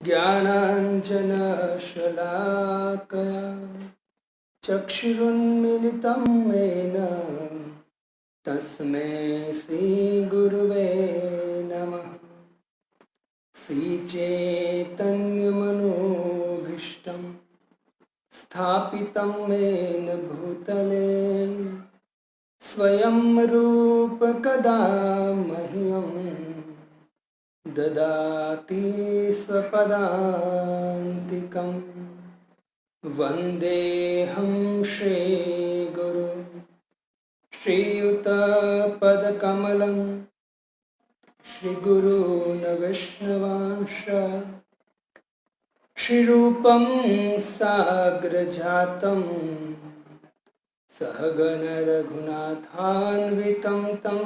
ज्ञानाञ्जनशलाकया चक्षुरुन्मिलितं येन तस्मै श्रीगुरुवे नमः। श्रीचैतन्यमनोभीष्टं स्थापितं येन भूतले स्वयं रूप कदा मह्यं ददाति स्वपदान्तिकं। वन्देऽहं श्रीगुरु श्रीयुतपदकमलं श्रीगुरून् वैष्णवांश श्रीरूपं साग्रजातं सहगण रघुनाथान्वितं तं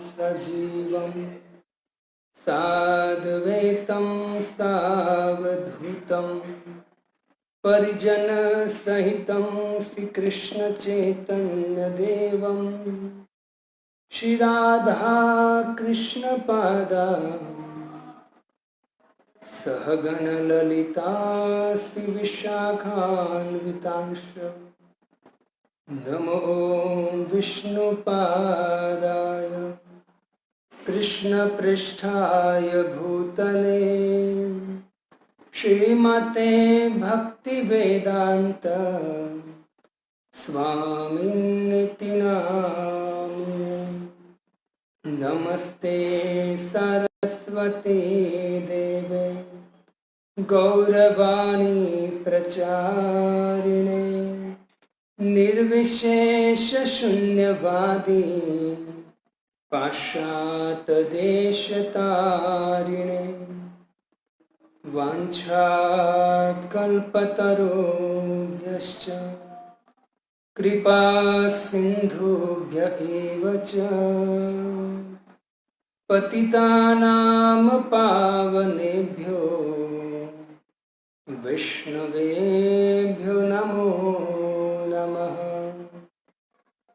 सजीवं साद्वैतं सावधूतं परिजन सहितं श्रीकृष्ण चैतन्य देवं श्री राधा कृष्ण पादा सहगण ललिता श्री विशाखान्वितांश नमो विष्णुपादाय कृष्ण पृष्ठाय भूतले श्रीमते भक्तिवेदांत स्वामिन्निति नामिने। नमस्ते सरस्वती देवे गौरवाणी प्रचारिणे निर्विशेष शून्यवादी पाश्चात्यदेशतारिणे वाञ्छाकल्पतरुभ्यश्च कृपा सिन्धुभ्य एव च पतितानां पावनेभ्यो वैष्णवेभ्यो नमो नमः।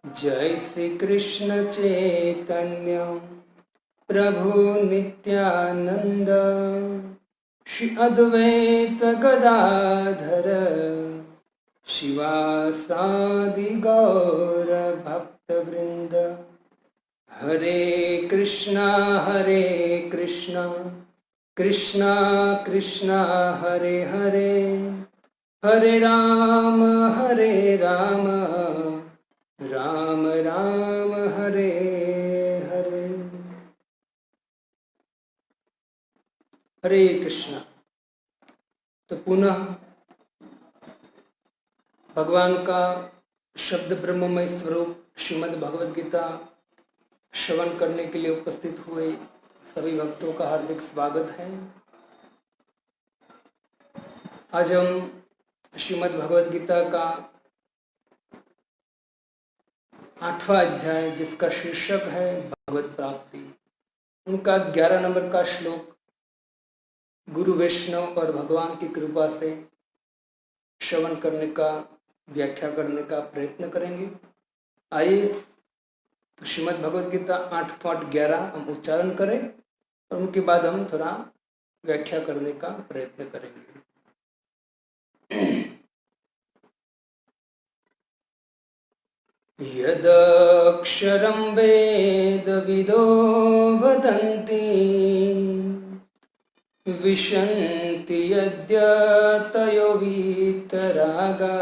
जय श्री कृष्ण चैतन्य प्रभु नित्यानंद श्री अद्वैत गदाधर शिवासादि गौर भक्तवृंद। हरे कृष्णा कृष्णा कृष्णा हरे हरे, हरे राम राम राम हरे हरे। हरे कृष्णा। तो पुनः भगवान का शब्द ब्रह्ममय स्वरूप श्रीमद् भगवद गीता श्रवण करने के लिए उपस्थित हुए सभी भक्तों का हार्दिक स्वागत है। आज हम श्रीमद् भगवद गीता का 8वां अध्याय, जिसका शीर्षक है भगवत प्राप्ति, उनका 11 नंबर का श्लोक गुरु वैष्णव और भगवान की कृपा से श्रवण करने का, व्याख्या करने का प्रयत्न करेंगे। आइए तो श्रीमद् भगवद गीता 8.11 हम उच्चारण करें और उनके बाद हम थोड़ा व्याख्या करने का प्रयत्न करेंगे। यदक्षरं वेदविदो वदन्ति विशन्ति यद्यतयो वीतरागा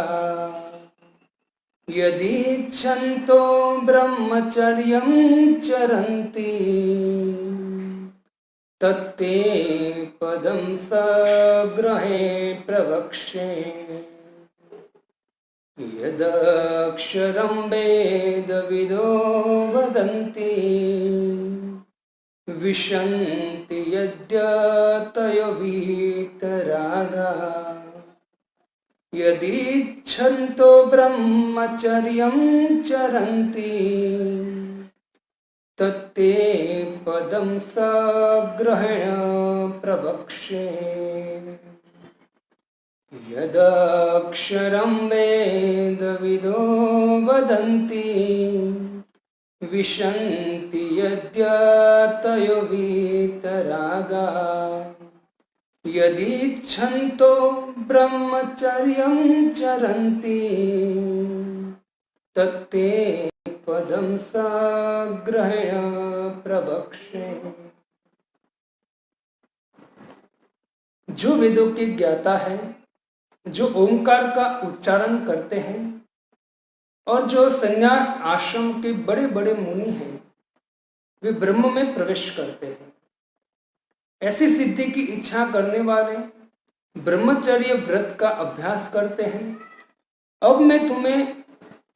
यदीच्छन्तो ब्रह्मचर्यं चरन्ति तत्ते पदं सग्रहे प्रवक्ष्ये। यदक्षरं वेदविदो वदन्ति विशन्ति यद्यतयो वीतरागा यदीच्छन्तो ब्रह्मचर्यं चरन्ति तत्ते पदं सग्रहेण प्रवक्ष्ये। यदक्षरं वेदविदो वदन्ति विशन्ति यद्यतयो वीतरागा यदीच्छन्तो ब्रह्मचर्यं चरन्ति तत्ते पदं सग्रहेण प्रवक्ष्ये। जो वेदों के ज्ञाता है, जो ओंकार का उच्चारण करते हैं और जो संन्यास आश्रम के बड़े बड़े मुनि हैं, वे ब्रह्म में प्रवेश करते हैं। ऐसी सिद्धि की इच्छा करने वाले ब्रह्मचर्य व्रत का अभ्यास करते हैं। अब मैं तुम्हें,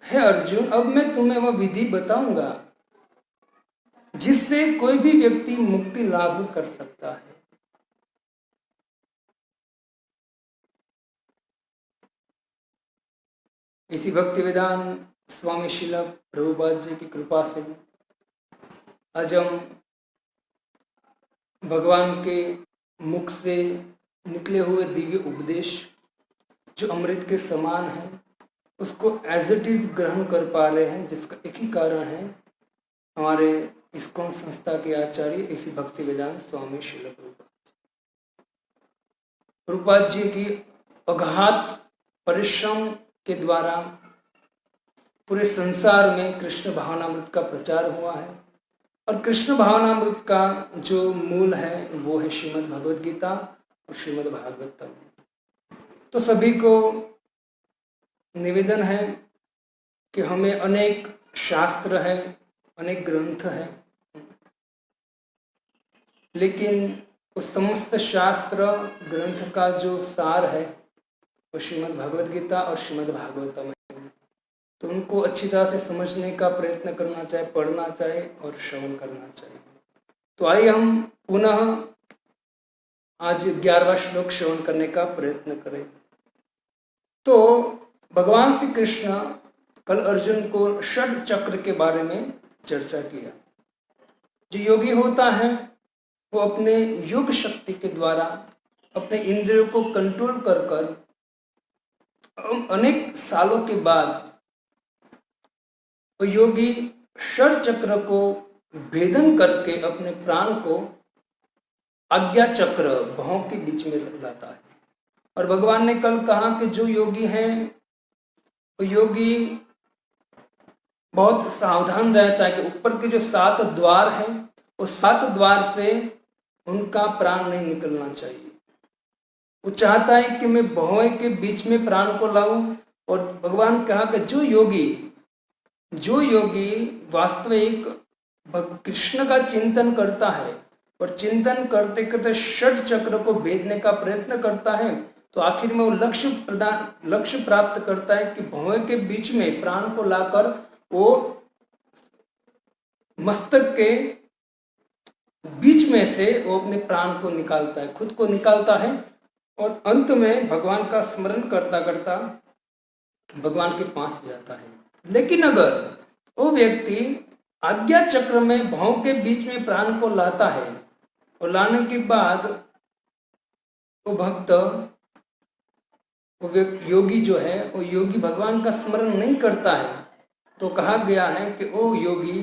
हे अर्जुन, अब मैं तुम्हें वह विधि बताऊंगा जिससे कोई भी व्यक्ति मुक्ति लाभ कर सकता है। इसी भक्ति वेदांत स्वामी श्रील प्रभुपाद जी की कृपा से आज हम भगवान के मुख से निकले हुए दिव्य उपदेश जो अमृत के समान है, उसको एज इट इज ग्रहण कर पा रहे हैं, जिसका एक ही कारण है हमारे इस्कॉन संस्था के आचार्य इसी भक्ति वेदांत स्वामी श्रील प्रभुपाद जी की अगाध परिश्रम के द्वारा पूरे संसार में कृष्ण भावनामृत का प्रचार हुआ है। और कृष्ण भावनामृत का जो मूल है वो है श्रीमद् भगवद गीता और श्रीमद् भागवतम। तो सभी को निवेदन है कि हमें अनेक शास्त्र है, अनेक ग्रंथ है, लेकिन उस समस्त शास्त्र ग्रंथ का जो सार है वो श्रीमद् भगवद गीता और श्रीमद् भागवतम है। तो उनको अच्छी तरह से समझने का प्रयत्न करना चाहिए, पढ़ना चाहिए और श्रवण करना चाहिए। तो आइए हम पुनः आज 11वां श्लोक श्रवण करने का प्रयत्न करें। तो भगवान श्री कृष्ण कल अर्जुन को षड चक्र के बारे में चर्चा किया। जो योगी होता है वो अपने योग शक्ति के द्वारा अपने इंद्रियों को कंट्रोल कर अनेक सालों के बाद वो योगी षड चक्र को भेदन करके अपने प्राण को आज्ञा चक्र भौं के बीच में लाता है। और भगवान ने कल कहा कि जो योगी हैं वो योगी बहुत सावधान रहता है कि ऊपर के जो 7 द्वार हैं उस 7 द्वार से उनका प्राण नहीं निकलना चाहिए। वो चाहता है कि मैं भौं के बीच में प्राण को लाऊं। और भगवान कहा कि जो योगी वास्तविक कृष्ण का चिंतन करता है और चिंतन करते करते षड चक्र को भेदने का प्रयत्न करता है, तो आखिर में वो लक्ष्य प्राप्त करता है कि भौं के बीच में प्राण को लाकर वो मस्तक के बीच में से वो अपने प्राण को निकालता है, खुद को निकालता है और अंत में भगवान का स्मरण करता करता भगवान के पास जाता है। लेकिन अगर वो व्यक्ति आज्ञा चक्र में भौं के बीच में प्राण को लाता है और लाने के बाद वो भक्त, वो योगी जो है वो योगी भगवान का स्मरण नहीं करता है, तो कहा गया है कि वो योगी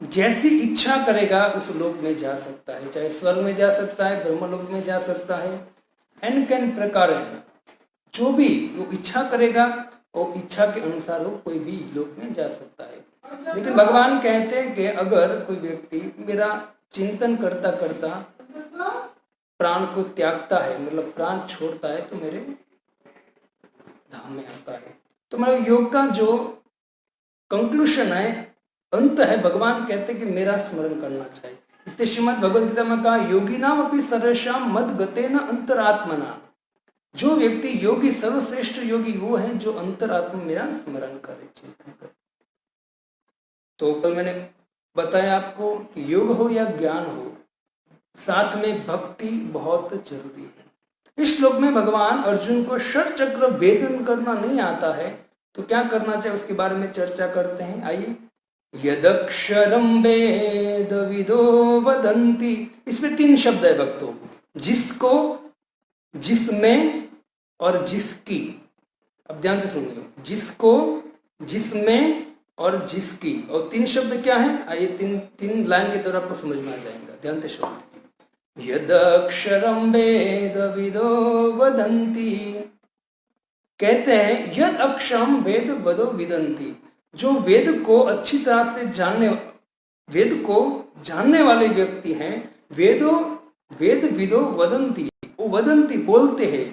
जैसी इच्छा करेगा उस लोक में जा सकता है, चाहे स्वर्ग में जा सकता है, ब्रह्मलोक में जा सकता है, एन प्रकार है। जो भी वो इच्छा करेगा और इच्छा के अनुसार वो कोई भी लोक में जा सकता है। लेकिन भगवान कहते हैं कि अगर कोई व्यक्ति मेरा चिंतन करता करता प्राण को त्यागता है, मतलब प्राण छोड़ता है, तो मेरे धाम में आता है। तो मतलब योग का जो कंक्लूशन है, अंत है, भगवान कहते हैं कि मेरा स्मरण करना चाहिए। इसलिए श्रीमद् भगवद गीता में कहा योगी नाम अपनी सर्वेषां मद गतेन अंतरात्मना। जो व्यक्ति योगी, सर्वश्रेष्ठ योगी वो है जो अंतरात्मा मेरा स्मरण करे, चिंतन करे। तो कल मैंने बताया आपको कि योग हो या ज्ञान हो, साथ में भक्ति बहुत जरूरी है। इस श्लोक में भगवान अर्जुन को षड चक्र भेदन करना नहीं आता है, तो क्या करना चाहिए उसके बारे में चर्चा करते हैं। आइए, यदक्षरम वेद विदो वदन्ति, इसमें 3 शब्द है भक्तों, जिसको, जिसमें और जिसकी। अब ध्यान से सुनिए, जिसको, जिसमें और जिसकी, और 3 शब्द क्या है, आइए 3 लाइन के द्वारा आपको समझ में आ जाएगा। ध्यान से सुनिए, यदक्षरम वेद विदो वदंती, कहते हैं यद अक्षरम वेद वदो विदंती, जो वेद को अच्छी तरह से जानने वाले व्यक्ति हैं, वेद विदो वदंती, वो वदंती बोलते हैं।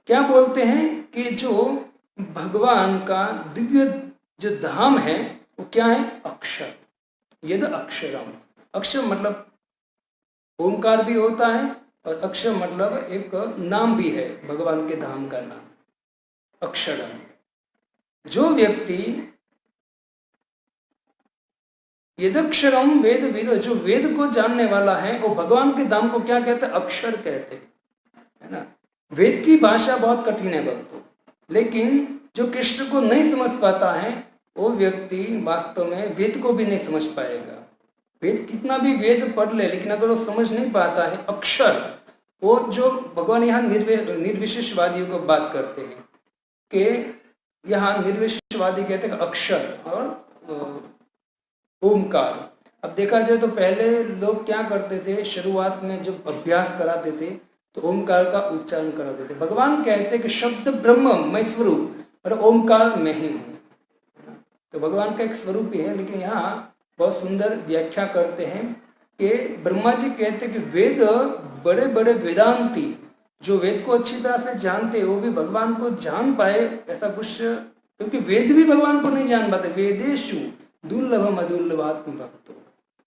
क्या बोलते हैं कि जो भगवान का दिव्य जो धाम है वो क्या है? अक्षर। यद अक्षरम, अक्षर मतलब ओंकार भी होता है और अक्षर मतलब एक नाम भी है, भगवान के धाम का नाम अक्षरम। जो व्यक्ति यदक्षरम वेद विदो, जो वेद को जानने वाला है, वो भगवान के धाम को क्या कहते हैं? अक्षर कहते हैं, है ना। वेद की भाषा बहुत कठिन है भक्तों, लेकिन जो कृष्ण को नहीं समझ पाता है वो व्यक्ति वास्तव में वेद को भी नहीं समझ पाएगा। वेद कितना भी वेद पढ़ ले, लेकिन अगर वो समझ नहीं पाता है अक्षर, वो जो भगवान यहाँ निर्विशेषवादियों को बात करते हैं कि यहाँ निर्विशेषवादी कहते हैं अक्षर और ओमकार। अब देखा जाए तो पहले लोग क्या करते थे, शुरुआत में जब अभ्यास कराते थे तो ओमकार का उच्चारण कराते थे। भगवान कहते कि शब्द ब्रह्म मैं स्वरूप और ओमकार मैं ही हूँ, तो भगवान का एक स्वरूप ही है। लेकिन यहाँ बहुत सुंदर व्याख्या करते हैं कि ब्रह्मा जी कहते कि वेद, बड़े बड़े वेदांती जो वेद को अच्छी तरह से जानते वो भी भगवान को जान पाए ऐसा कुछ, क्योंकि वेद भी भगवान को नहीं जान पाते। वेदेशु दुर्लभम अदुर्लभात्म भक्तो,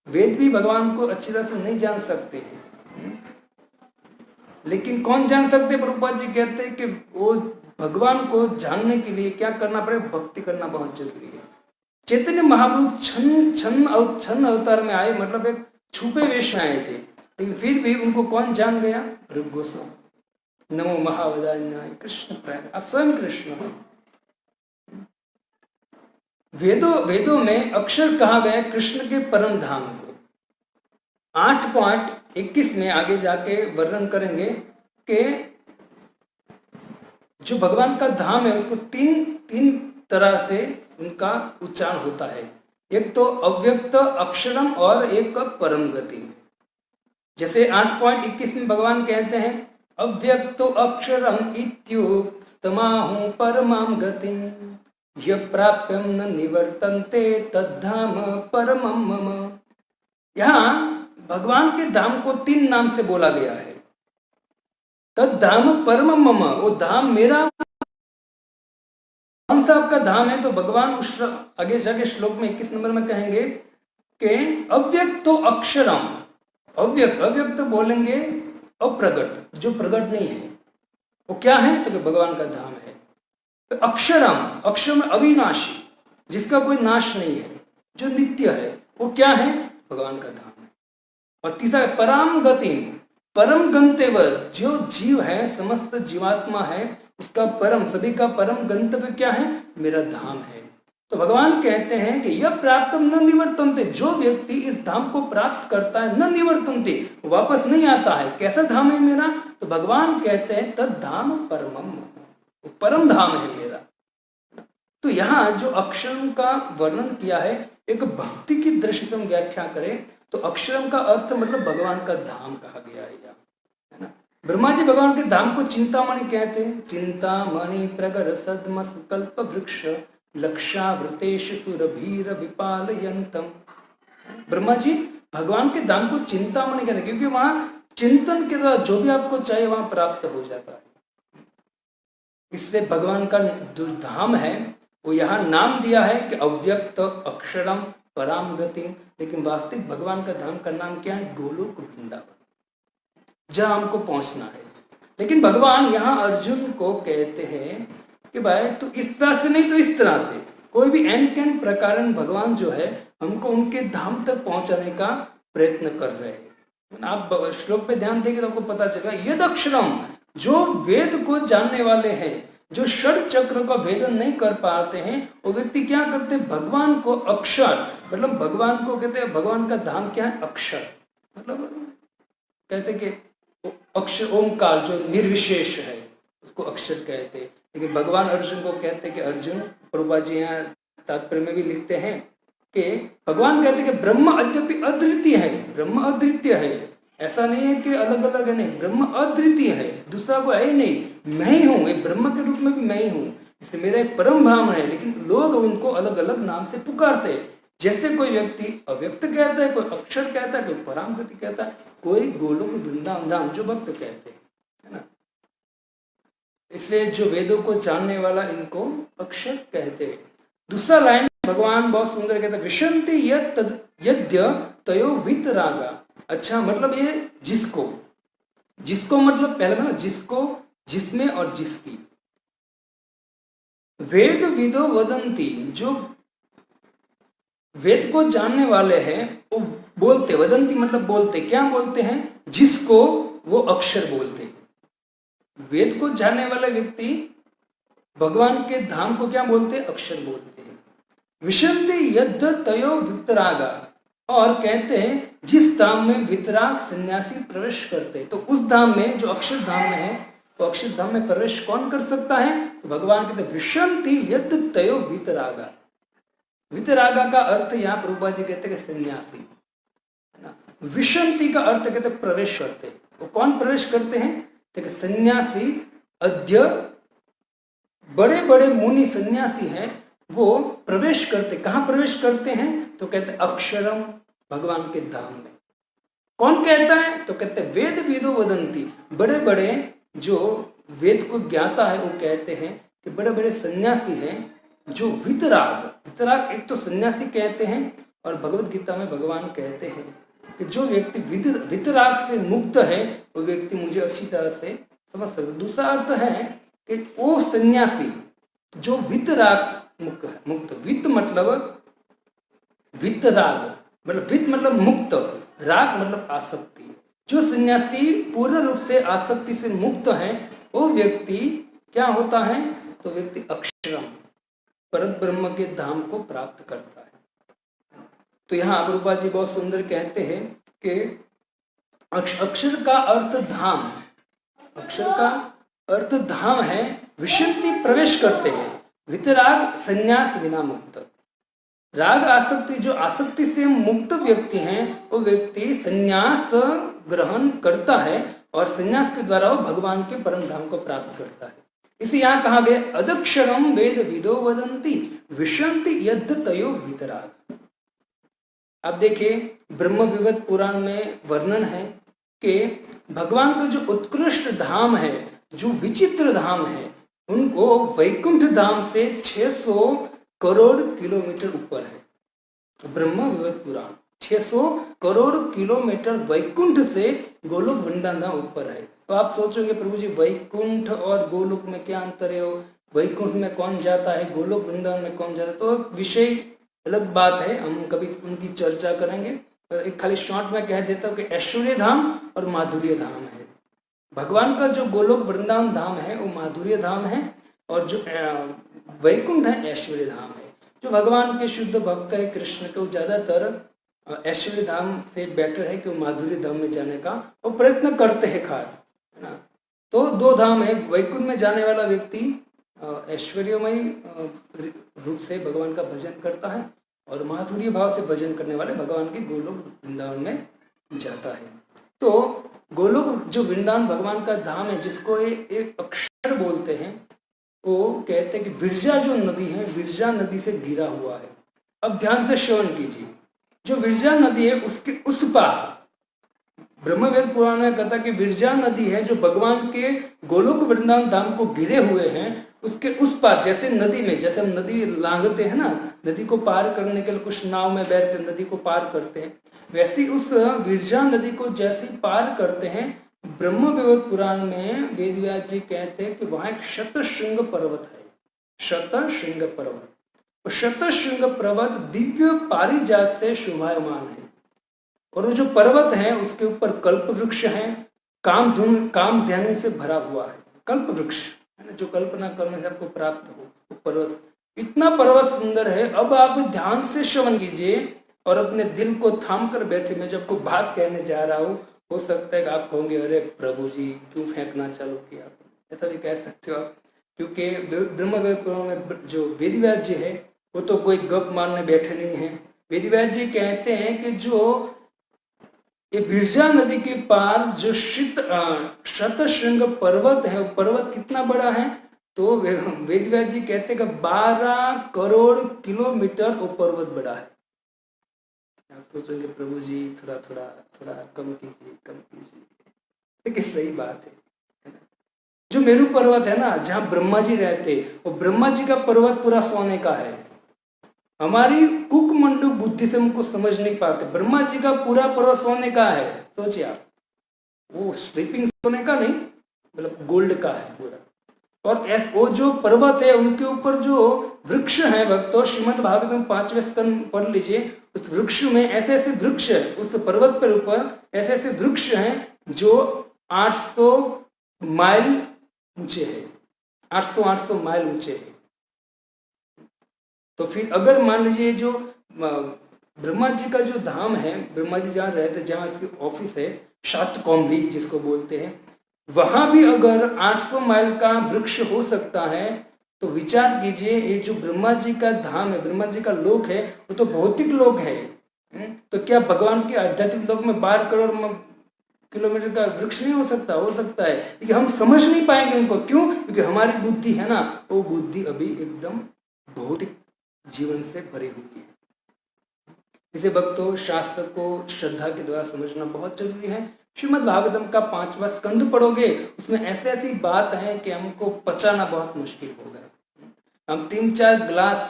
वेद भी भगवान को अच्छी तरह से नहीं जान सकते हैं। लेकिन कौन जान सकते? प्रभुपाद जी कहते हैं कि वो भगवान को जानने के लिए क्या करना पड़ेगा? भक्ति करना बहुत जरूरी है। चैतन्य महाप्रभु छन्न अवतार में आए, मतलब एक छुपे वेश में आए थे, लेकिन फिर भी उनको कौन जान गया? रूप गोस्वामी। नमो महावदान्याय कृष्ण प्राण, आप स्वयं कृष्ण हो। वेदों में अक्षर कहा गया कृष्ण के परम धाम को। 8.21 में आगे जाके वर्णन करेंगे कि जो भगवान का धाम है उसको तीन तरह से उनका उच्चारण होता है। एक तो अव्यक्त अक्षरम और एक परम गति। जैसे 8.21 में भगवान कहते हैं अव्यक्तो अक्षरम इत्युक्तमाहु परमां गतिं यः प्राप्यं न निवर्तन्ते तद्धाम परमं मम। यहाँ भगवान के धाम को 3 नाम से बोला गया है। तद्धाम परमं मम, वो धाम मेरा। कौन सा आपका धाम है? तो भगवान उस आगे जाके श्लोक में 21 नंबर में कहेंगे कि अव्यक्तो अक्षरम। अव्यक्त बोलेंगे अप्रगट, जो प्रगट नहीं है, वो क्या है? तो भगवान का धाम है। तो अक्षर में अविनाशी, जिसका कोई नाश नहीं है, जो नित्य है, वो क्या है? भगवान का धाम है। और तीसरा परम गति, परम गंतव्य, जो जीव है, समस्त जीवात्मा है, उसका परम, सभी का परम गंतव्य क्या है? मेरा धाम है। तो भगवान कहते हैं कि यह प्राप्तम न निवर्तन्ते, जो व्यक्ति इस धाम को प्राप्त करता है, न निवर्तन्ते, वापस नहीं आता है। कैसा धाम है मेरा? तो भगवान कहते हैं तद धाम परमम, परम धाम है मेरा। तो यहाँ जो अक्षरम का वर्णन किया है, एक भक्ति की दृष्टि से हम व्याख्या करें तो अक्षरम का अर्थ मतलब भगवान का धाम कहा गया है ना। ब्रह्मा जी भगवान के धाम को चिंतामणि कहते हैं। चिंतामणि प्रगर सद्म सुकल्प वृक्ष लक्षावृतेश सुरभीर विपालयंतम। ब्रह्मा जी भगवान के धाम को चिंतामणि कहते हैं, क्योंकि वहां चिंतन के द्वारा जो भी आपको चाहिए वहां प्राप्त हो जाता है। इसलिए भगवान का धाम है वो यहाँ नाम दिया है कि अव्यक्त अक्षरम पराम गतिम, लेकिन वास्तविक भगवान का धाम का नाम क्या है? गोलोक वृंदावन, जहां हमको पहुंचना है। लेकिन भगवान यहाँ अर्जुन को कहते हैं कि भाई तू इस तरह से नहीं तो इस तरह से, कोई भी एन कैन प्रकार भगवान जो है हमको उनके धाम तक पहुंचाने का प्रयत्न कर रहे हैं। आप श्लोक पे ध्यान देंगे तो आपको पता चलेगा यद अक्षरम, जो वेद को जानने वाले हैं, जो षड चक्र का भेदन नहीं कर पाते हैं, वो व्यक्ति क्या करते हैं? भगवान को अक्षर, मतलब भगवान को कहते हैं, भगवान का धाम क्या है? अक्षर, मतलब कहते कि अक्षर ओमकार जो निर्विशेष है उसको अक्षर कहते हैं। लेकिन भगवान अर्जुन को कहते हैं कि अर्जुन, प्रभुपाद जी यहाँ तात्पर्य में भी लिखते हैं कि भगवान कहते हैं कि ब्रह्म अद्यपि अद्वितीय है, ब्रह्म अद्वितीय है, ऐसा नहीं है कि अलग अलग है, नहीं, ब्रह्म अद्वितीय है, दूसरा को है ही नहीं। मैं ही हूँ, एक ब्रह्म के रूप में भी मैं ही हूँ, इसलिए मेरा एक परम धाम है। लेकिन लोग उनको अलग अलग नाम से पुकारते हैं। जैसे कोई व्यक्ति अव्यक्त कहता है, कोई अक्षर कहता है, कोई परामगति कहता है, कोई गोलोक वृंदावन धाम जो भक्त कहते हैं, है ना। इसलिए जो वेदों को जानने वाला इनको अक्षर कहते हैं। दूसरा लाइन भगवान बहुत सुंदर कहते हैं, विशंति यद्य तयो वितरागा। अच्छा, मतलब ये जिसको मतलब पहले मतलब जिसको, जिसमें और जिसकी। वेद विदो वदंती, जो वेद को जानने वाले हैं वो बोलते, वदंती मतलब बोलते, क्या बोलते हैं, जिसको वो अक्षर बोलते हैं। वेद को जानने वाले व्यक्ति भगवान के धाम को क्या बोलते हैं, अक्षर बोलते हैं। विशंति यद्य तयो वितरागा, और कहते हैं जिस धाम में वितराग सन्यासी प्रवेश करते, तो उस धाम में जो अक्षर धाम में है, तो अक्षर धाम में प्रवेश कौन कर सकता है, तो भगवान कहते विशंति यद्य तयो वितरागा। वितरागा का अर्थ यहाँ प्रभुपाद जी कहते हैं सन्यासी, है ना। विशंति का अर्थ कहते प्रवेश करते, वो कौन प्रवेश करते हैं, तो सन्यासी। अद्य बड़े बड़े मुनि सन्यासी हैं, वो प्रवेश करते, कहाँ प्रवेश करते हैं, तो कहते अक्षरम, भगवान के धाम में। कौन कहता है, तो कहते वेद विदो वदंती, बड़े बड़े जो वेद को ज्ञाता है वो कहते हैं कि बड़े बड़े सन्यासी हैं जो वितराग एक तो सन्यासी कहते हैं, और भगवत गीता में भगवान कहते हैं कि जो व्यक्ति वितराग से मुक्त है वो व्यक्ति मुझे अच्छी तरह से समझ सकते। दूसरा अर्थ है कि वो सन्यासी जो वितराग मुक्त, वित्त मतलब वितराग मतलब वित्त मतलब मुक्त, राग मतलब आसक्ति। जो सन्यासी पूर्ण रूप से आसक्ति से मुक्त है वो व्यक्ति क्या होता है, तो व्यक्ति अक्षरम, परम ब्रह्म के धाम को प्राप्त करता है। तो यहाँ प्रभुपाद जी बहुत सुंदर कहते हैं कि अक्षर का अर्थ धाम, अक्षर का अर्थ धाम है। विशंति प्रवेश करते हैं, वितराग संन्यास विना मुक्त। राग आसक्ति, जो आसक्ति से मुक्त व्यक्ति हैं वो व्यक्ति संन्यास ग्रहण करता है और संन्यास के द्वारा वो भगवान के परम धाम को प्राप्त करता है। इसे यहाँ कहा गया अदक्षरम वेद विदो वदंती विशंति यद्य तयो वितराग। अब देखिए ब्रह्म विवद पुराण में वर्णन है कि भगवान का जो उत्कृष्ट धाम है, जो विचित्र धाम है, उनको वैकुंठ धाम से 600 करोड़ किलोमीटर ऊपर है। ब्रह्म विवद पुराण 600 करोड़ किलोमीटर वैकुंठ से गोलोक वृंदावन धाम ऊपर है। तो आप सोचोगे प्रभु जी वैकुंठ और गोलोक में क्या अंतर है, वैकुंठ में कौन जाता है, गोलोक वृंदावन में कौन जाता है, तो विषय अलग बात है, हम कभी उनकी चर्चा करेंगे। एक खाली शॉर्ट में कह देता हूँ कि ऐश्वर्य धाम और माधुर्य धाम है। भगवान का जो गोलोक वृंदावन धाम है वो माधुर्य धाम है, और जो वैकुंठ है ऐश्वर्य धाम है। जो भगवान के शुद्ध भक्त है कृष्ण के, वो ज्यादातर ऐश्वर्य धाम से बेटर है कि वो माधुर्य धाम में जाने का वो प्रयत्न करते हैं खास, है ना। तो दो धाम है, वैकुंठ में जाने वाला व्यक्ति ऐश्वर्यमय रूप से भगवान का भजन करता है, और माधुर्य भाव से भजन करने वाले भगवान के गोलोक वृंदावन में जाता है। तो गोलोक जो वृंदावन भगवान का धाम है, जिसको एक अक्षर बोलते हैं, वो कहते हैं कि विरजा जो नदी है, विरजा नदी से घिरा हुआ है। अब ध्यान से श्रवण कीजिए, जो विरजा नदी है उसके उस पार, ब्रह्मवेद पुराण में कहता है कि विरजा नदी है जो भगवान के गोलोक वृंदावन धाम को घिरे हुए हैं, उसके उस पार, जैसे नदी में, जैसे हम नदी लांघते हैं ना, नदी को पार करने के लिए कुछ नाव में बैठते नदी को पार करते हैं, वैसे उस विरजा नदी को जैसे पार करते हैं, ब्रह्मवेद पुराण में वेदव्यास जी कहते हैं कि वहां एक शतशृंग पर्वत है, शतशृंग पर्वत। शतशृंग पर्वत दिव्य पारिजात से शोभायमान है, और वो जो पर्वत है उसके ऊपर कल्प वृक्ष है, कामधेनु से भरा हुआ है। कल्प वृक्ष है ना, जो कल्पना करने से आपको प्राप्त हो, वो पर्वत, इतना पर्वत सुंदर है। अब आप ध्यान से श्रवण कीजिए और अपने दिल को थाम कर बैठे। मैं जब को बात कहने जा रहा हूँ, हो सकता है कि आप कहोगे अरे प्रभु जी क्यों फेंकना चालू किया, ऐसा भी कह सकते हो आप, क्योंकि ब्रह्मवेद पुराण में जो वेदव्यास जी है वो तो कोई गप मारने बैठे नहीं है। वेदव्यास जी कहते हैं कि जो ये विरजा नदी के पार जो शतशृंग पर्वत है, वो पर्वत कितना बड़ा है? तो वेदव्यास जी कहते हैं कि 12 करोड़ किलोमीटर वो पर्वत बड़ा है। आप सोचोगे प्रभु जी थोड़ा थोड़ा थोड़ा कम कीजिए, कम कीजिए, लेकिन सही बात है ना? जो मेरू पर्वत है ना, जहाँ ब्रह्मा जी रहते, वो ब्रह्मा जी का पर्वत पूरा सोने का है। हमारी कुकमंडू बुद्धि से हमको समझ नहीं पाते, ब्रह्मा जी का पूरा पर्वत सोने का है। सोचिए आप, वो स्लीपिंग सोने का नहीं, मतलब गोल्ड का है पूरा। और वो जो पर्वत है उनके ऊपर जो वृक्ष है भक्तों, श्रीमद् भागवत में 5वें स्कंद पढ़ लीजिए, उस वृक्ष में ऐसे ऐसे वृक्ष है, उस पर्वत पर ऊपर ऐसे ऐसे वृक्ष हैं जो 800 माइल ऊंचे है, 800 माइल ऊंचे है। तो फिर अगर मान लीजिए जो ब्रह्मा जी का जो धाम है, ब्रह्मा जी जहाँ रहते, जहाँ इसकी ऑफिस है शातकौम्भी जिसको बोलते हैं, वहां भी अगर 800 माइल का वृक्ष हो सकता है, तो विचार कीजिए ये जो ब्रह्मा जी का धाम है, ब्रह्मा जी का लोक है, वो तो भौतिक लोक है। तो क्या भगवान के आध्यात्मिक लोक में 12 करोड़ किलोमीटर का वृक्ष नहीं हो सकता? हो सकता है, लेकिन हम समझ नहीं पाएंगे उनको। क्यों? क्योंकि हमारी बुद्धि है ना, वो बुद्धि अभी एकदम भौतिक जीवन से भरी हुई है। इसे भक्तों शास्त्र को श्रद्धा के द्वारा समझना बहुत जरूरी है। श्रीमद् भागवतम का 5वां स्कंद पढ़ोगे, उसमें ऐसे ऐसी बात है कि हमको पचाना बहुत मुश्किल होगा। हम 3-4 गिलास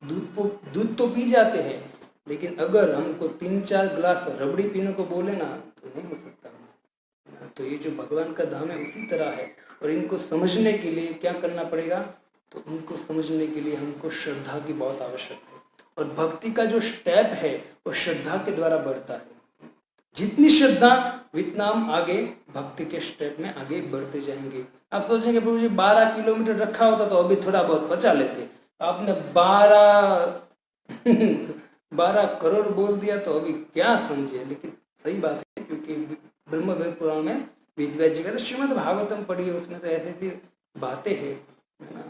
दूध तो पी जाते हैं, लेकिन अगर हमको 3-4 गिलास रबड़ी पीने को बोले ना, तो नहीं हो सकता। तो ये जो भगवान का धाम है उसी तरह है, और इनको समझने के लिए क्या करना पड़ेगा? तो उनको समझने के लिए हमको श्रद्धा की बहुत आवश्यकता है, और भक्ति का जो स्टेप है वो श्रद्धा के द्वारा बढ़ता है। जितनी श्रद्धा उतना हम आगे भक्ति के स्टेप में आगे बढ़ते जाएंगे। आप सोचेंगे प्रभु जी 12 किलोमीटर रखा होता तो अभी थोड़ा बहुत पचा लेते, आपने 12 करोड़ बोल दिया तो अभी क्या समझे। लेकिन सही बात है, क्योंकि ब्रह्म वेद पुराण में वेदव्यास जी का श्रीमद् भागवतम पढ़िए, उसमें तो ऐसी ऐसी बातें हैं, है ना,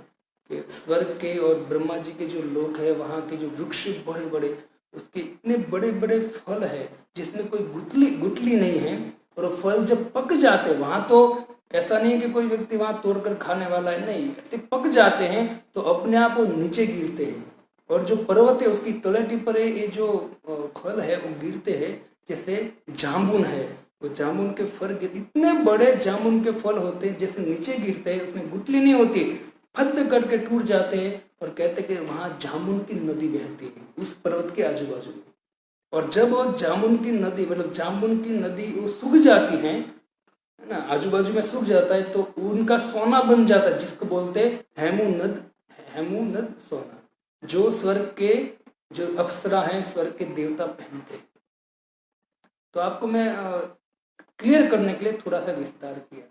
कि स्वर्ग के और ब्रह्मा जी के जो लोक है, वहाँ के जो वृक्ष बड़े बड़े, उसके इतने बड़े बड़े फल है जिसमें कोई गुठली नहीं है, और वो फल जब पक जाते, वहां तो ऐसा नहीं कि कोई व्यक्ति वहां तोड़कर खाने वाला है, नहीं, ऐसे पक जाते हैं तो अपने आप वो नीचे गिरते हैं, और जो पर्वत है उसकी तलहटी पर ये जो फल है वो गिरते हैं। जैसे जामुन है, वो जामुन के फल इतने बड़े जामुन के फल होते हैं, जैसे नीचे गिरते हैं, उसमें गुठली नहीं होती, फद करके टूट जाते हैं, और कहते हैं कि वहां जामुन की नदी बहती है उस पर्वत के आजू बाजू में। और जब वो जामुन की नदी, मतलब जामुन की नदी वो सूख जाती है ना, आजू बाजू में सूख जाता है, तो उनका सोना बन जाता है, जिसको बोलते हैं हेमुनद सोना, जो स्वर्ग के जो अप्सरा है, स्वर्ग के देवता पहनते। तो आपको मैं क्लियर करने के लिए थोड़ा सा विस्तार किया,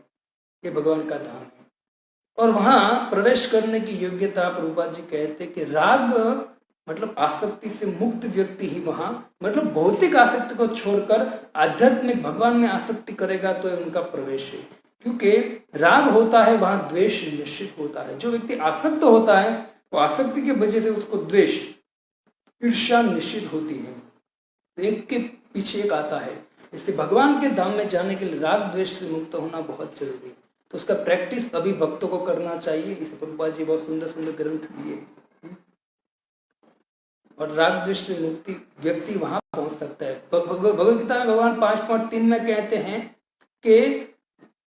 ये भगवान का धाम है। और वहां प्रवेश करने की योग्यता प्रभुपाद जी कहते कि राग मतलब आसक्ति से मुक्त व्यक्ति ही वहां, मतलब भौतिक आसक्ति को छोड़कर आध्यात्मिक भगवान में आसक्ति करेगा तो उनका प्रवेश है। क्योंकि राग होता है वहां द्वेष निश्चित होता है। जो व्यक्ति आसक्त होता है वो आसक्ति की वजह से उसको द्वेष ईर्ष्या निश्चित होती है, एक के पीछे एक आता है। इससे भगवान के धाम में जाने के लिए राग द्वेष से मुक्त होना बहुत जरूरी है। तो उसका प्रैक्टिस अभी भक्तों को करना चाहिए। इसे प्रभुपाद जी बहुत सुंदर सुंदर ग्रंथ दिए, और राग द्वेष से मुक्ति व्यक्ति वहां पहुंच सकता है। भगवद गीता में भगवान 5.3 में कहते हैं कि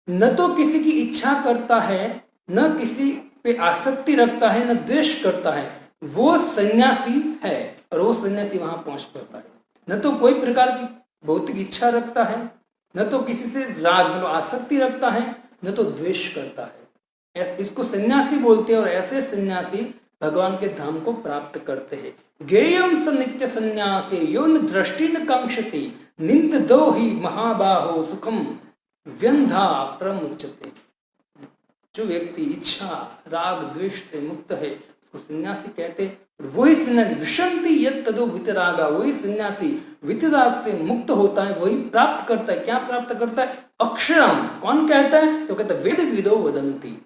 न तो किसी की इच्छा करता है, न किसी पे आसक्ति रखता है, न द्वेष करता है, वो सन्यासी है, और वो सन्यासी वहां पहुंच पाता है। न तो कोई प्रकार की भौतिक इच्छा रखता है, न तो किसी से राग मतलब आसक्ति रखता है, न तो द्वेष करता है। इसको सन्यासी बोलते हैं, और ऐसे सन्यासी भगवान के धाम को प्राप्त करते हैं। गेयम स नित्य सन्यासी यो न दृष्टि न कांक्षति निंद दो ही महाबाहो सुखम व्यंधा प्रमुच्यते। जो व्यक्ति इच्छा राग द्वेष से मुक्त है उसको सन्यासी कहते हैं। वही सन्यासी विशंति यद तदो वितरागा, वही सन्यासी वितराग से मुक्त होता है, वही प्राप्त करता है। क्या प्राप्त करता है? अक्षरम। कौन कहता है? तो कहता है वेद विदो वदंती,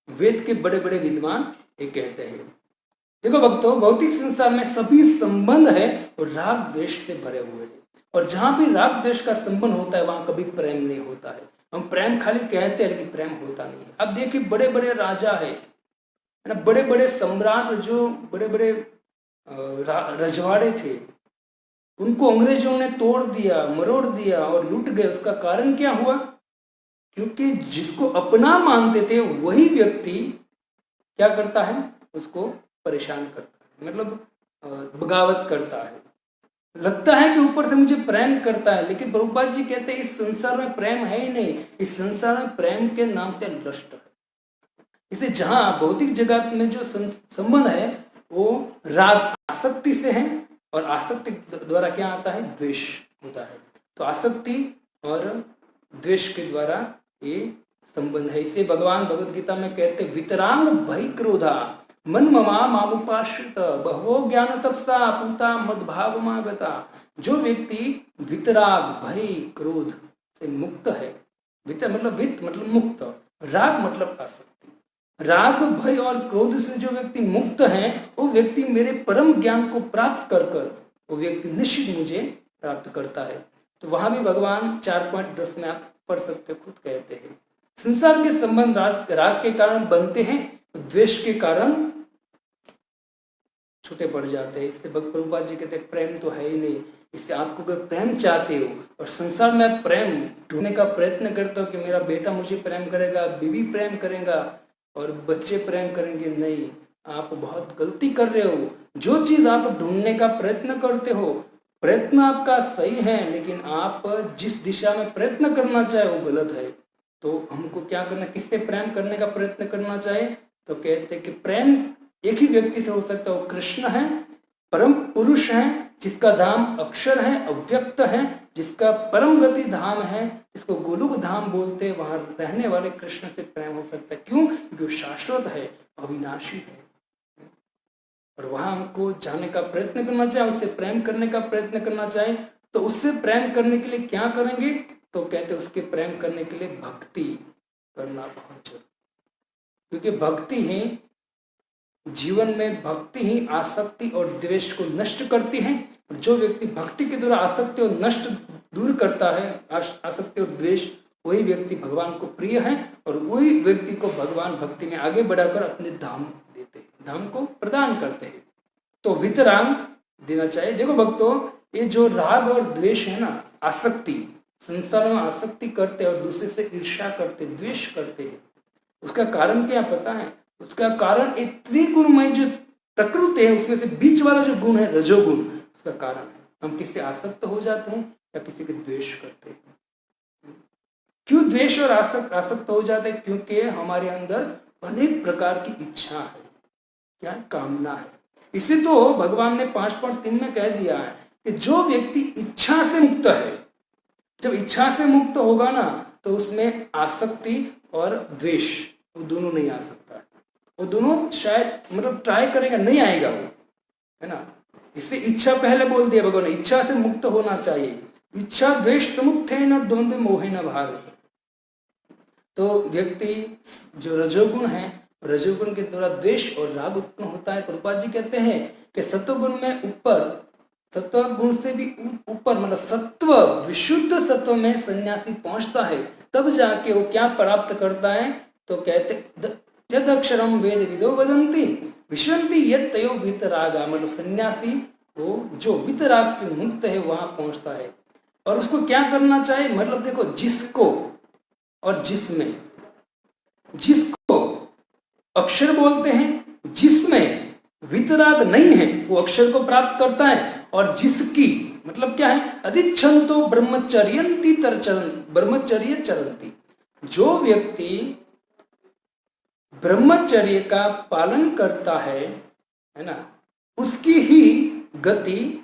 वेद के बड़े बड़े विद्वान ये कहते हैं। देखो भक्तों, भौतिक संसार में सभी संबंध है और राग द्वेष से भरे हुए हैं, और जहां भी राग द्वेष का संबंध होता है वहां कभी प्रेम नहीं होता है। हम प्रेम खाली कहते हैं लेकिन प्रेम होता नहीं है। अब देखिए बड़े बड़े राजा है ना, बड़े बड़े सम्राट, जो बड़े बड़े रजवाड़े थे, उनको अंग्रेजों ने तोड़ दिया, मरोड़ दिया और लूट गए। उसका कारण क्या हुआ? क्योंकि जिसको अपना मानते थे वही व्यक्ति क्या करता है, उसको परेशान करता है, मतलब बगावत करता है। लगता है कि ऊपर से मुझे प्रेम करता है, लेकिन प्रभुपाद जी कहते हैं इस संसार में प्रेम है ही नहीं, इस संसार में प्रेम के नाम से लस्ट है। इसे जहां भौतिक जगत में जो संबंध है वो राग आसक्ति से है, और आसक्ति द्वारा क्या आता है, द्वेष होता है। तो आसक्ति और द्वेष के द्वारा ये संबंध है। इसे भगवान भगवद गीता में कहते वितरांग भय क्रोधा मन ममा मामुपाश्रित बहवो ज्ञान तपसा पूता मद्भाव मागता। जो व्यक्ति वितराग भय क्रोध से मुक्त है, वितर मतलब वित मतलब मुक्त, राग मतलब आसक्ति, राग भय और क्रोध से जो व्यक्ति मुक्त है वो व्यक्ति मेरे परम ज्ञान को प्राप्त कर कर वो व्यक्ति निश्चित मुझे प्राप्त करता है। तो वहां भी भगवान 4.10 में आप पढ़ सकते हो, खुद कहते हैं संसार के संबंध राग के कारण बनते हैं, द्वेष के कारण छूटे पड़ जाते हैं। इससे प्रभुपाद जी कहते हैं प्रेम तो है ही नहीं। इससे आपको अगर प्रेम चाहते हो और संसार में प्रेम ढूंढने का प्रयत्न करते हो कि मेरा बेटा मुझे प्रेम करेगा, बीवी प्रेम करेगा और बच्चे प्रेम करेंगे, नहीं, आप बहुत गलती कर रहे हो। जो चीज आप ढूंढने का प्रयत्न करते हो, प्रयत्न आपका सही है, लेकिन आप जिस दिशा में प्रयत्न करना चाहे वो गलत है। तो हमको क्या करना, किससे प्रेम करने का प्रयत्न करना चाहे? तो कहते हैं कि प्रेम एक ही व्यक्ति से हो सकता है, वो कृष्ण है, परम पुरुष है, जिसका धाम अक्षर है, अव्यक्त है, जिसका परम गति धाम है, जिसको गोलोक धाम बोलते हैं, वहां रहने वाले कृष्ण से प्रेम हो सकता है। क्यों? क्योंकि वो शाश्वत है, अविनाशी है, और वहां हमको जाने का प्रयत्न करना चाहे, उससे प्रेम करने का प्रयत्न करना चाहे। तो उससे प्रेम करने के लिए क्या करेंगे? तो कहते उसके प्रेम करने के लिए भक्ति करना बहुत जरूरी, क्योंकि भक्ति ही जीवन में, भक्ति ही आसक्ति और द्वेष को नष्ट करती है। और जो व्यक्ति भक्ति के द्वारा आसक्ति और नष्ट दूर करता है, आसक्ति और द्वेष, वही व्यक्ति भगवान को प्रिय है, और वही व्यक्ति को भगवान भक्ति में आगे बढ़ाकर अपने धाम देते हैं, धाम को प्रदान करते हैं। तो वितराग देना चाहिए। देखो भक्तों, ये जो राग और द्वेष है ना, आसक्ति, संसार में आसक्ति करते और दूसरे से ईर्ष्या करते, द्वेष करते हैं, उसका कारण क्या पता है? उसका कारण एक त्रिगुणमय जो प्रकृति है, उसमें से बीच वाला जो गुण है रजोगुण, उसका कारण है। हम किससे आसक्त हो जाते हैं या किसी के द्वेष करते हैं। क्यों द्वेष और आसक्त हो जाते हैं? क्योंकि हमारे अंदर अनेक प्रकार की इच्छा है, क्या कामना है। इसे तो भगवान ने 5.3 में कह दिया है कि जो व्यक्ति इच्छा से मुक्त है, जब इच्छा से मुक्त होगा ना, तो उसमें आसक्ति और द्वेष वो दोनों नहीं आ सकता है। वो दोनों शायद मतलब ट्राई करेगा, नहीं आएगा वो, है ना। इससे इच्छा पहले बोल दिया भगवान, इच्छा से मुक्त होना चाहिए। इच्छा द्वेष समुत्थे न द्वंद्व मोहे न भारत। तो व्यक्ति जो रजोगुण है, रजोगुण के द्वारा द्वेष और राग उत्पन्न होता है। प्रभुपाद जी कहते हैं कि सत्वगुण में ऊपर, सत्व गुण से भी ऊपर, मतलब सत्व, विशुद्ध सत्व में सन्यासी पहुंचता है, तब जाके वो क्या प्राप्त करता है? तो कहते यद अक्षरम वेद विदो वदंती विशंति यद तयो वितरागा, मतलब सन्यासी वो जो वितराग से मुक्त है वहां पहुंचता है। और उसको क्या करना चाहिए? मतलब देखो, जिसको और जिसमें, जिसको अक्षर बोलते हैं, जिसमें वितराग नहीं है वो अक्षर को प्राप्त करता है। और जिसकी मतलब क्या है? अधिच्छन्तो ब्रह्मचर्यंती तरचरण, ब्रह्मचर्य चरंती। जो व्यक्ति ब्रह्मचर्य का पालन करता है ना, उसकी ही गति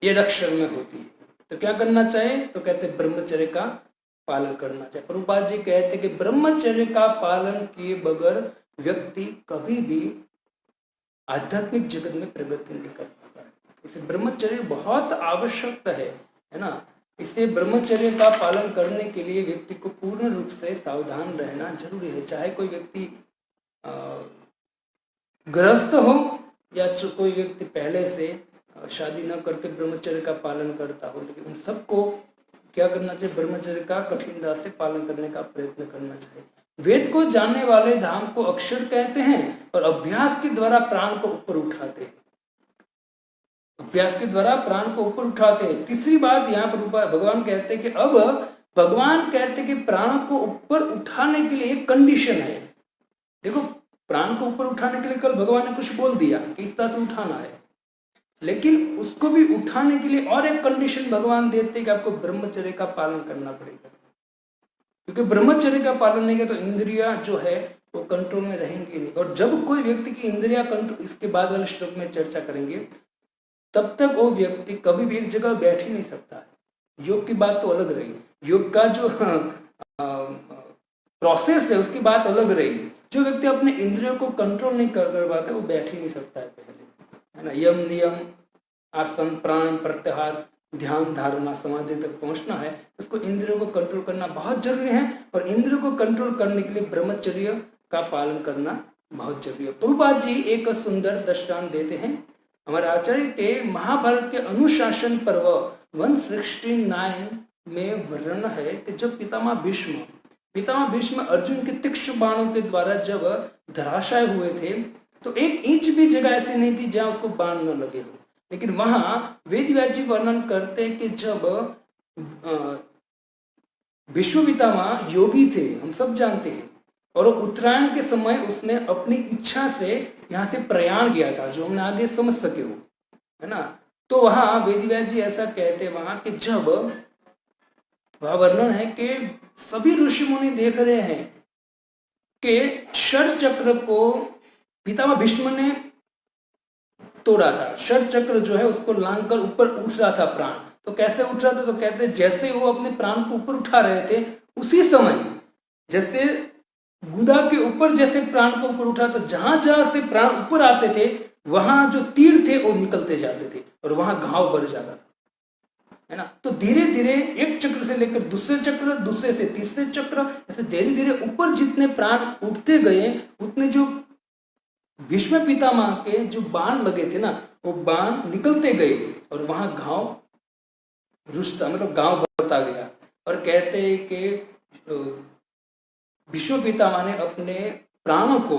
यद अक्षर में होती है। तो क्या करना चाहिए? तो कहते हैं ब्रह्मचर्य का पालन करना चाहिए। प्रभुपाद जी कहते हैं कि ब्रह्मचर्य का पालन किए बगैर व्यक्ति कभी भी आध्यात्मिक जगत में प्रगति नहीं कर पाता है। इसे ब्रह्मचर्य बहुत आवश्यक है ना। इससे ब्रह्मचर्य का पालन करने के लिए व्यक्ति को पूर्ण रूप से सावधान रहना जरूरी है। चाहे कोई व्यक्ति गृहस्थ हो या कोई व्यक्ति पहले से शादी न करके ब्रह्मचर्य का पालन करता हो, लेकिन उन सबको क्या करना चाहिए, ब्रह्मचर्य का कठिनता से पालन करने का प्रयत्न करना चाहिए। वेद को जानने वाले धाम को अक्षर कहते हैं और अभ्यास के द्वारा प्राण को ऊपर उठाते हैं, अभ्यास के द्वारा प्राण को ऊपर उठाते हैं। तीसरी बात यहाँ पर भगवान कहते हैं कि अब भगवान कहते हैं कि प्राण को ऊपर उठाने के लिए एक कंडीशन है। देखो, प्राण को ऊपर उठाने के लिए कल भगवान ने कुछ बोल दिया कि इस तरह से उठाना है, लेकिन उसको भी उठाने के लिए और एक कंडीशन भगवान देते हैं कि आपको ब्रह्मचर्य का पालन करना पड़ेगा, क्योंकि ब्रह्मचर्य का पालन नहीं किया तो इंद्रियां जो है वो कंट्रोल में रहेंगी नहीं। और जब कोई व्यक्ति की इंद्रियां कंट्रोल, इसके बाद वाले श्लोक में चर्चा करेंगे, तब तक वो व्यक्ति कभी भी एक जगह बैठ ही नहीं सकता है। योग की बात तो अलग रही, योग का जो प्रोसेस है उसकी बात अलग रही। जो व्यक्ति अपने इंद्रियों को कंट्रोल नहीं कर पाता वो बैठ ही नहीं सकता है पहले, है ना। यम नियम आसन प्राण प्रत्याहार ध्यान धारणा समाधि तक पहुंचना है, उसको इंद्रियों को कंट्रोल करना बहुत जरूरी है। और इंद्रियों को कंट्रोल करने के लिए ब्रह्मचर्य का पालन करना बहुत जरूरी है। प्रभुपाद जी एक सुंदर दृष्टांत देते हैं। हमारे आचार्य के महाभारत के अनुशासन पर्व 169 में वर्णन है कि जब पितामह भीष्म अर्जुन के तीक्ष्ण बाणों के द्वारा जब धराशाय हुए थे, तो एक इंच भी जगह ऐसी नहीं थी जहां उसको बाण न लगे हो। लेकिन वहां वेदव्यास जी वर्णन करते हैं कि जब भीष्म पितामह योगी थे, हम सब जानते हैं, और उत्तरायण के समय उसने अपनी इच्छा से यहाँ से प्रयाण किया था, जो हमने आगे समझ सके हो, है ना। तो वहां वेदव्यास जी ऐसा कहते हैं वहां कि जब वह वर्णन है कि सभी ऋषि मुनि देख रहे हैं कि शर चक्र को पितामह भीष्म ने तोड़ा था। शर चक्र जो है उसको लांग कर ऊपर उठ रहा था प्राण। तो कैसे उठ रहा था, तो कहते जैसे वो अपने प्राण को ऊपर उठा रहे थे, उसी समय जैसे गुदा के ऊपर जैसे प्राण को ऊपर उठा, तो जहां जहां से प्राण ऊपर आते थे वहां जो तीर थे वो निकलते जाते थे और वहां घाव बढ़ जाता था, है ना। तो धीरे धीरे एक चक्र से लेकर दूसरे चक्र, दूसरे से तीसरे चक्र, ऐसे धीरे धीरे ऊपर जितने प्राण उठते गए उतने जो भीष्म पितामह के जो बाण लगे थे ना, वो बाण निकलते गए और वहां घाव रुष्टा मतलब गांव बढ़ता गया। और कहते हैं कि भीष्म पितामह ने अपने प्राणों को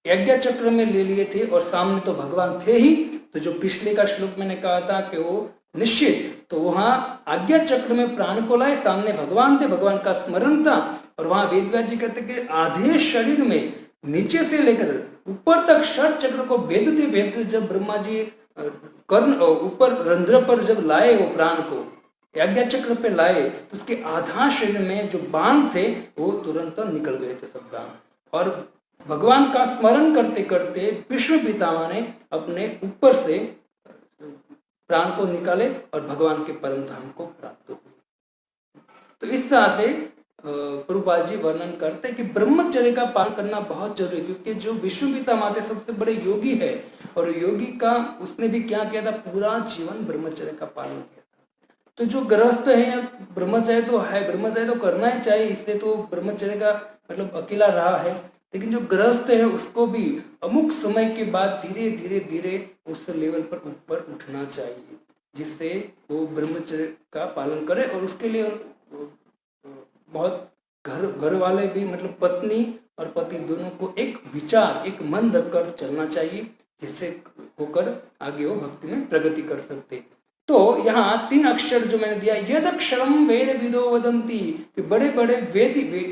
यज्ञ चक्र में ले लिए थे और सामने तो भगवान थे ही। तो जो पिछले का श्लोक मैंने कहा था कि वो निश्चित, तो वहां आज्ञा चक्र में प्राण को लाए, सामने भगवान थे, भगवान का स्मरण था। और वहां वेदव्यास जी कहते कि आधे शरीर में नीचे से लेकर ऊपर तक शर चक्र को भेदते भेदते जब ब्रह्मा जी कर्ण ऊपर रंध्र पर जब लाए वो प्राण को यज्ञ चक्र पे लाए, तो उसके आधा शरीर में जो बाण थे वो तुरंत निकल गए थे सब बाण। और भगवान का स्मरण करते करते भीष्म पितामह ने अपने ऊपर से प्राण को निकाले और भगवान के परम धाम को प्राप्त हुए। तो इस तरह से प्रभुपाद जी वर्णन करते हैं कि ब्रह्मचर्य का पालन करना बहुत जरूरी है, क्योंकि जो भीष्म पितामह थे सबसे बड़े योगी है, और योगी का उसने भी क्या किया था, पूरा जीवन ब्रह्मचर्य का पालन किया था। तो जो गृहस्थ है, ब्रह्मचर्य तो है, ब्रह्मचर्य तो करना ही चाहिए, इससे तो ब्रह्मचर्य का मतलब अकेला रहा है। लेकिन जो गृहस्थ है उसको भी अमुक समय के बाद धीरे धीरे धीरे उस लेवल पर ऊपर उठना चाहिए, जिससे वो ब्रह्मचर्य का पालन करे। और उसके लिए बहुत घर वाले भी मतलब पत्नी और पति दोनों को एक विचार, एक मन रखकर चलना चाहिए, जिससे होकर आगे वो भक्ति में प्रगति कर सकते। तो यहाँ 3 अक्षर जो मैंने दिया, यद अक्षरम वेद विदो वदंती, कि बड़े बड़े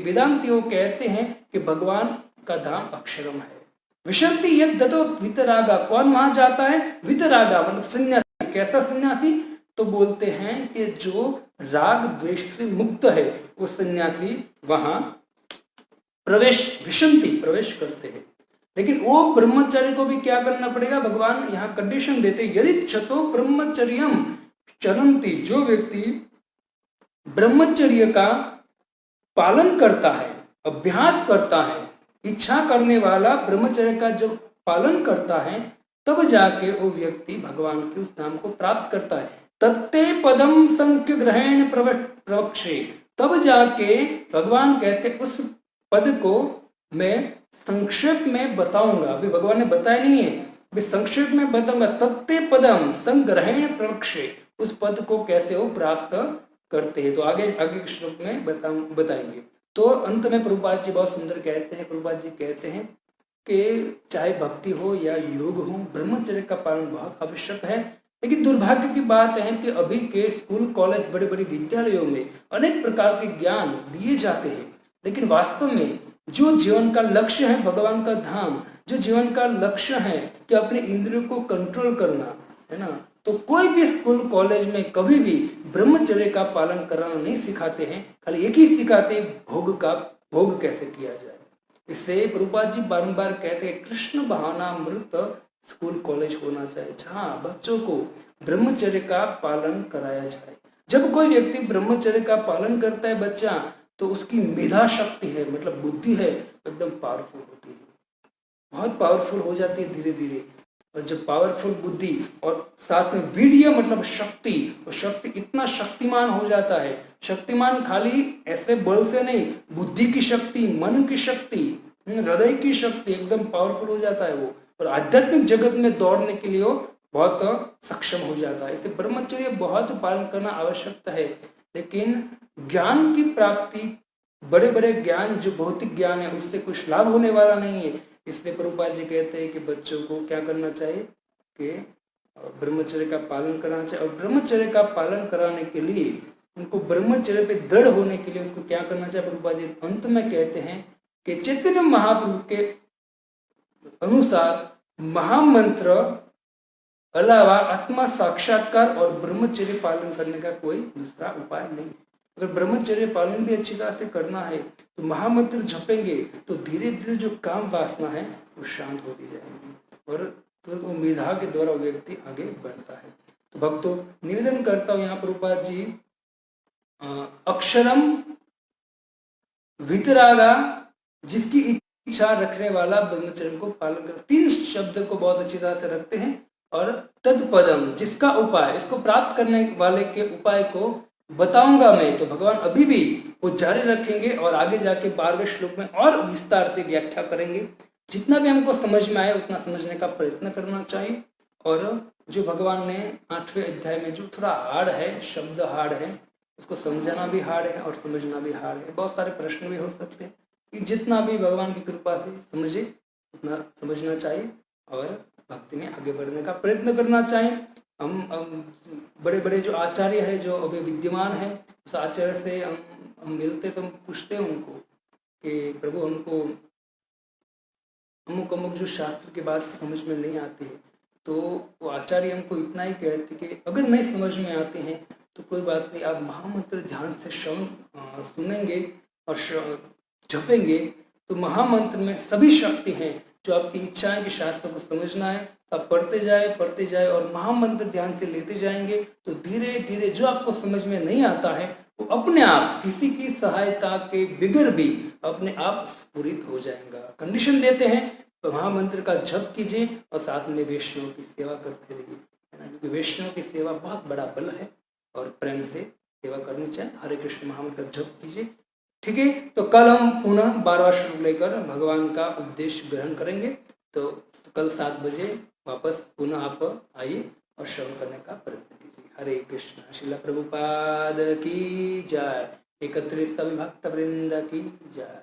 वेदांतियों कहते हैं कि भगवान का धाम अक्षरम है। विशंति यद दतो वितरागा, कौन वहां जाता है, वितरागा मतलब सन्यासी। कैसा सन्यासी, तो बोलते हैं कि जो राग द्वेष से मुक्त है वो सन्यासी वहां प्रवेश करते हैं। लेकिन वो ब्रह्मचर्य को भी क्या करना पड़ेगा, भगवान यहाँ कंडीशन देते, यदि छतो ब्रह्मचर्यम चरंती, जो व्यक्ति ब्रह्मचर्य का पालन करता है, अभ्यास करता है, इच्छा करने वाला ब्रह्मचर्य का जब पालन करता है, तब जाके वो व्यक्ति भगवान के उस धाम को प्राप्त करता है। तत्ते पदम संख्य ग्रहण प्रवक्षे, तब जाके भगवान कहते उस पद को मैं संक्षेप में बताऊंगा। अभी भगवान ने बताया नहीं है, भी संक्षेप में बताऊंगा। तत्ते पदम संग्रहण प्रवक्षे, उस पद को कैसे वो प्राप्त करते हैं, तो आगे आगे श्लोक में बताएंगे। तो अंत में प्रभुपाद जी बहुत सुंदर कहते हैं, प्रभुपाद जी कहते हैं कि चाहे भक्ति हो या योग हो, ब्रह्मचर्य का पालन बहुत आवश्यक है। लेकिन दुर्भाग्य की बात है कि अभी के स्कूल कॉलेज बड़े बड़े विद्यालयों में अनेक प्रकार के ज्ञान दिए जाते हैं, लेकिन वास्तव में जो जीवन का लक्ष्य है भगवान का धाम, जो जीवन का लक्ष्य है कि अपने इंद्रियों को कंट्रोल करना है ना, तो कोई भी स्कूल कॉलेज में कभी भी ब्रह्मचर्य का पालन कराना नहीं सिखाते हैं। खाली एक ही सिखाते हैं, भोग कैसे किया जाए। इससे प्रभुपाद जी बारंबार कहते हैं कृष्ण भावनामृत स्कूल कॉलेज होना चाहिए, जहाँ बच्चों को ब्रह्मचर्य का पालन कराया जाए। जब कोई व्यक्ति ब्रह्मचर्य का पालन करता है बच्चा, तो उसकी मेधा शक्ति है, मतलब बुद्धि है, एकदम पावरफुल होती है, बहुत पावरफुल हो जाती है धीरे धीरे। और जब पावरफुल बुद्धि और साथ में वीर्य मतलब शक्ति, तो शक्ति इतना शक्तिमान हो जाता है। शक्तिमान खाली ऐसे बल से नहीं, बुद्धि की शक्ति, मन की शक्ति, हृदय की शक्ति, एकदम पावरफुल हो जाता है वो। और आध्यात्मिक जगत में दौड़ने के लिए वो बहुत सक्षम हो जाता है। इसे ब्रह्मचर्य बहुत पालन करना आवश्यकता है। लेकिन ज्ञान की प्राप्ति, बड़े बड़े ज्ञान जो भौतिक ज्ञान है, उससे कुछ लाभ होने वाला नहीं है। इसलिए प्रभुपाद जी कहते हैं कि बच्चों को क्या करना चाहिए कि ब्रह्मचर्य का पालन कराना चाहिए। और ब्रह्मचर्य का पालन कराने के लिए, उनको ब्रह्मचर्य पे दृढ़ होने के लिए उसको क्या करना चाहिए, प्रभुपाद जी अंत में कहते हैं कि चैतन्य महाप्रभु के अनुसार महामंत्र अलावा आत्मा साक्षात्कार और ब्रह्मचर्य पालन करने का कोई दूसरा उपाय नहीं। अगर ब्रह्मचर्य पालन भी अच्छी तरह से करना है तो महामंत्र जपेंगे तो धीरे धीरे जो काम वासना है वो शांत होती जाएगी, और तो वो मेधा के द्वारा व्यक्ति आगे बढ़ता है। तो भक्तों, निवेदन करता हूँ यहाँ प्रभुपाद जी अक्षरम वितरागा, जिसकी इच्छा रखने वाला ब्रह्मचर्य को पालन कर, 3 शब्द को बहुत अच्छी तरह से रखते हैं। और तत्पदम, जिसका उपाय, इसको प्राप्त करने वाले के उपाय को बताऊंगा मैं। तो भगवान अभी भी वो जारी रखेंगे और आगे जाके 12वें श्लोक में और विस्तार से व्याख्या करेंगे। जितना भी हमको समझ में आए उतना समझने का प्रयत्न करना चाहिए। और जो भगवान ने 8वें अध्याय में जो थोड़ा हार्ड है, शब्द हार्ड है, उसको समझना भी हार्ड है और समझना भी हार्ड है। बहुत सारे प्रश्न भी हो सकते हैं कि जितना भी भगवान की कृपा से समझे उतना समझना चाहिए और भक्ति में आगे बढ़ने का प्रयत्न करना चाहिए। हम बड़े बड़े जो आचार्य है, जो अभी विद्यमान है, उस आचार्य से हम मिलते तो हम पूछते हैं उनको कि प्रभु हमको अमुक अमुक जो शास्त्र की बात समझ में नहीं आती है, तो वो आचार्य हमको इतना ही कहते कि अगर नहीं समझ में आते हैं तो कोई बात नहीं, आप महामंत्र ध्यान से श्रवण सुनेंगे और जपेंगे तो महामंत्र में सभी शक्ति हैं। जो आपकी इच्छा है कि शास्त्र को समझना है, आप पढ़ते जाए और महामंत्र ध्यान से लेते जाएंगे तो धीरे धीरे जो आपको समझ में नहीं आता है वो अपने आप, किसी की सहायता के बिगर भी अपने आप स्फुरित हो जाएगा। कंडीशन देते हैं तो महामंत्र का जप कीजिए और साथ में वैष्णव की सेवा करते रहिए, है ना, क्योंकि वैष्णव की सेवा बहुत बड़ा बल है और प्रेम से सेवा करनी चाहिए। हरे कृष्ण महामंत्र का जप कीजिए। ठीक है, तो कल हम पुनः 12वां श्लोक लेकर भगवान का उपदेश ग्रहण करेंगे। तो कल 7 बजे वापस पुनः आप आइए और श्रवण करने का प्रयत्न कीजिए। हरे कृष्ण। श्रील प्रभुपाद की जय। एकत्रित सभी भक्त वृंद की जय।